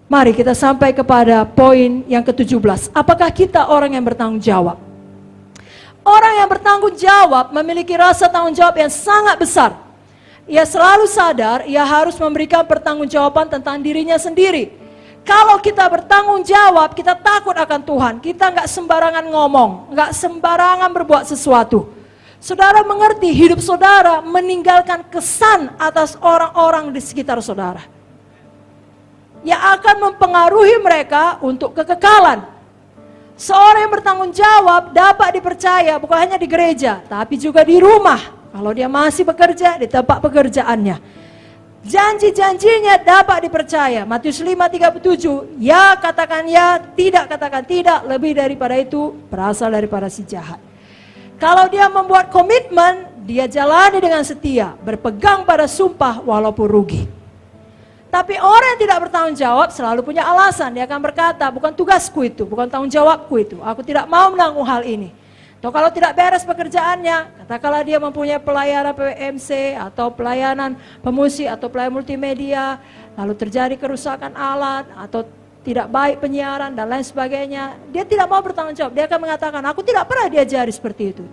Mari kita sampai kepada poin yang ke-17. Apakah kita orang yang bertanggung jawab? Orang yang bertanggung jawab memiliki rasa tanggung jawab yang sangat besar. Ia selalu sadar ia harus memberikan pertanggungjawaban tentang dirinya sendiri. Kalau kita bertanggung jawab, kita takut akan Tuhan. Kita nggak sembarangan ngomong, nggak sembarangan berbuat sesuatu. Saudara mengerti, hidup saudara meninggalkan kesan atas orang-orang di sekitar saudara, yang akan mempengaruhi mereka untuk kekekalan. Seorang yang bertanggung jawab dapat dipercaya bukan hanya di gereja, tapi juga di rumah. Kalau dia masih bekerja di tempat pekerjaannya, janji-janjinya dapat dipercaya. Matius 5:37, ya katakan ya, tidak katakan tidak, lebih daripada itu berasal daripada si jahat. Kalau dia membuat komitmen, dia jalani dengan setia, berpegang pada sumpah walaupun rugi. Tapi orang yang tidak bertanggung jawab selalu punya alasan. Dia akan berkata, bukan tugasku itu, bukan tanggung jawabku itu, aku tidak mau menanggung hal ini. Atau kalau tidak beres pekerjaannya, katakanlah dia mempunyai pelayanan PMC atau pelayanan pemusik atau pelayanan multimedia, lalu terjadi kerusakan alat atau tidak baik penyiaran dan lain sebagainya, dia tidak mau bertanggung jawab. Dia akan mengatakan, aku tidak pernah diajari seperti itu.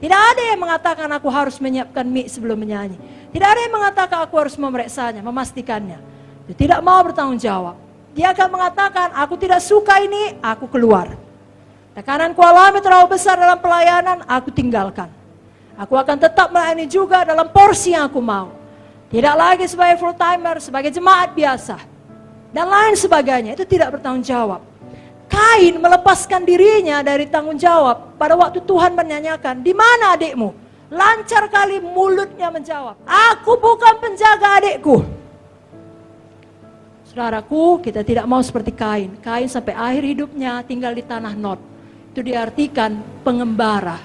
Tidak ada yang mengatakan aku harus menyiapkan mic sebelum menyanyi. Tidak ada yang mengatakan aku harus memeriksanya, memastikannya. Dia tidak mau bertanggung jawab. Dia akan mengatakan, aku tidak suka ini, aku keluar. Tekanan ku alami terlalu besar dalam pelayanan, aku tinggalkan. Aku akan tetap melayani juga dalam porsi yang aku mau. Tidak lagi sebagai full timer, sebagai jemaat biasa. Dan lain sebagainya, itu tidak bertanggung jawab. Kain melepaskan dirinya dari tanggung jawab pada waktu Tuhan menanyakan, di mana adikmu? Lancar kali mulutnya menjawab, aku bukan penjaga adikku. Saudaraku, kita tidak mau seperti Kain. Kain sampai akhir hidupnya tinggal di tanah Nod. Itu diartikan pengembara.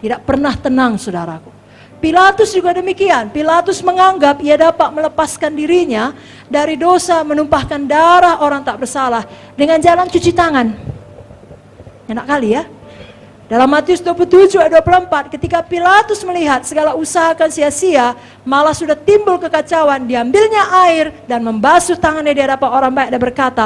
Tidak pernah tenang, saudaraku. Pilatus juga demikian. Pilatus menganggap ia dapat melepaskan dirinya dari dosa menumpahkan darah orang tak bersalah dengan jalan cuci tangan. Enak kali ya. Dalam Matius 27 ayat 24, ketika Pilatus melihat segala usaha akan sia-sia, malah sudah timbul kekacauan, diambilnya air dan membasuh tangannya di hadapan orang baik dan berkata,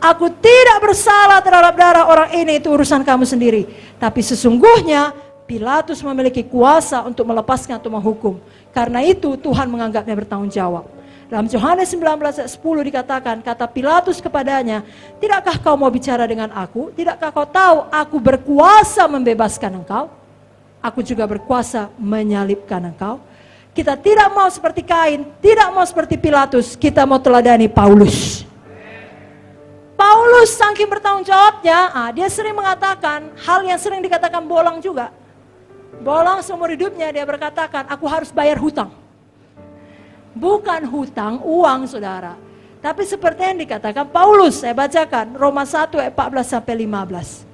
aku tidak bersalah terhadap darah orang ini, itu urusan kamu sendiri. Tapi sesungguhnya Pilatus memiliki kuasa untuk melepaskan atau menghukum. Karena itu Tuhan menganggapnya bertanggung jawab. Dalam Yohanes 19 ayat 10 dikatakan, kata Pilatus kepadanya, tidakkah kau mau bicara dengan aku? Tidakkah kau tahu aku berkuasa membebaskan engkau? Aku juga berkuasa menyalibkan engkau. Kita tidak mau seperti Kain, tidak mau seperti Pilatus, kita mau teladani Paulus. Paulus saking bertanggung jawabnya, dia sering mengatakan hal yang sering dikatakan bolang juga. Bolang seumur hidupnya dia berkatakan, aku harus bayar hutang. Bukan hutang uang, saudara. Tapi seperti yang dikatakan Paulus, saya bacakan Roma 1 ayat 14-15.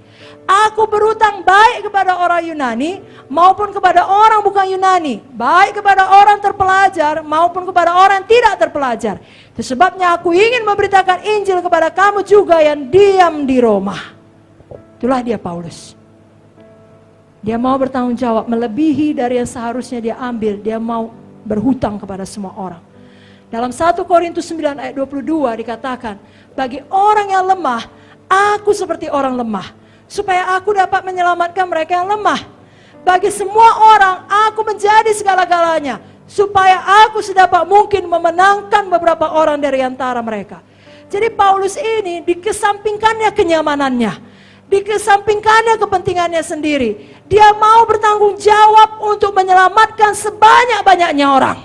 Aku berhutang baik kepada orang Yunani maupun kepada orang bukan Yunani, baik kepada orang terpelajar maupun kepada orang yang tidak terpelajar. Itu sebabnya aku ingin memberitakan Injil kepada kamu juga yang diam di Roma. Itulah dia Paulus. Dia mau bertanggung jawab melebihi dari yang seharusnya dia ambil. Dia mau berhutang kepada semua orang. Dalam 1 Korintus 9 ayat 22 dikatakan, bagi orang yang lemah, aku seperti orang lemah, supaya aku dapat menyelamatkan mereka yang lemah. Bagi semua orang, aku menjadi segala-galanya, supaya aku sedapat mungkin memenangkan beberapa orang dari antara mereka. Jadi Paulus ini dikesampingkannya kenyamanannya, dikesampingkannya kepentingannya sendiri. Dia mau bertanggung jawab untuk menyelamatkan sebanyak-banyaknya orang.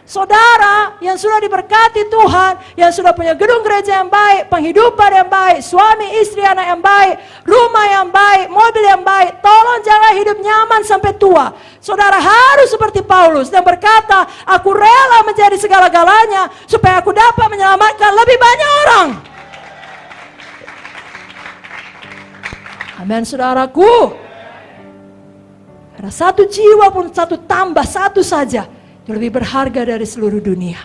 Saudara yang sudah diberkati Tuhan, yang sudah punya gedung gereja yang baik, penghidupan yang baik, suami istri anak yang baik, rumah yang baik, mobil yang baik, tolong jangan hidup nyaman sampai tua. Saudara harus seperti Paulus dan berkata, aku rela menjadi segala-galanya supaya aku dapat menyelamatkan lebih banyak orang. Amin, saudaraku. Karena satu jiwa pun satu tambah satu saja itu lebih berharga dari seluruh dunia.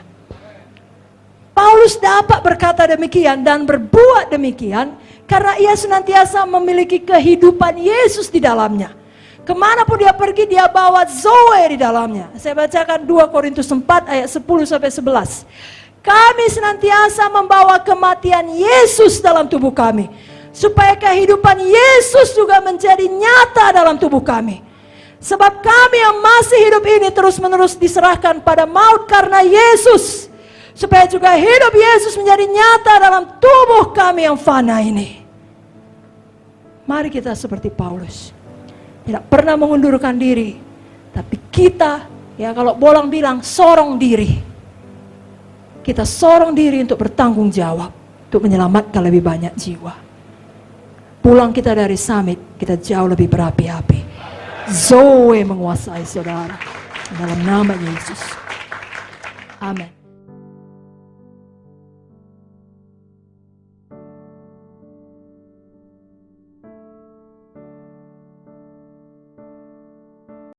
Paulus dapat berkata demikian dan berbuat demikian karena ia senantiasa memiliki kehidupan Yesus di dalamnya. Kemanapun dia pergi dia bawa Zoe di dalamnya. Saya bacakan 2 Korintus 4 ayat 10-11. Kami senantiasa membawa kematian Yesus dalam tubuh kami, supaya kehidupan Yesus juga menjadi nyata dalam tubuh kami. Sebab kami yang masih hidup ini terus-menerus diserahkan pada maut karena Yesus, supaya juga hidup Yesus menjadi nyata dalam tubuh kami yang fana ini. Mari kita seperti Paulus, tidak pernah mengundurkan diri, tapi kita, ya kalau Bolang bilang, sorong diri. Kita sorong diri untuk bertanggung jawab, untuk menyelamatkan lebih banyak jiwa. Pulang kita dari summit, kita jauh lebih berapi-api. Zoe menguasai saudara. Dalam nama Yesus. Amin.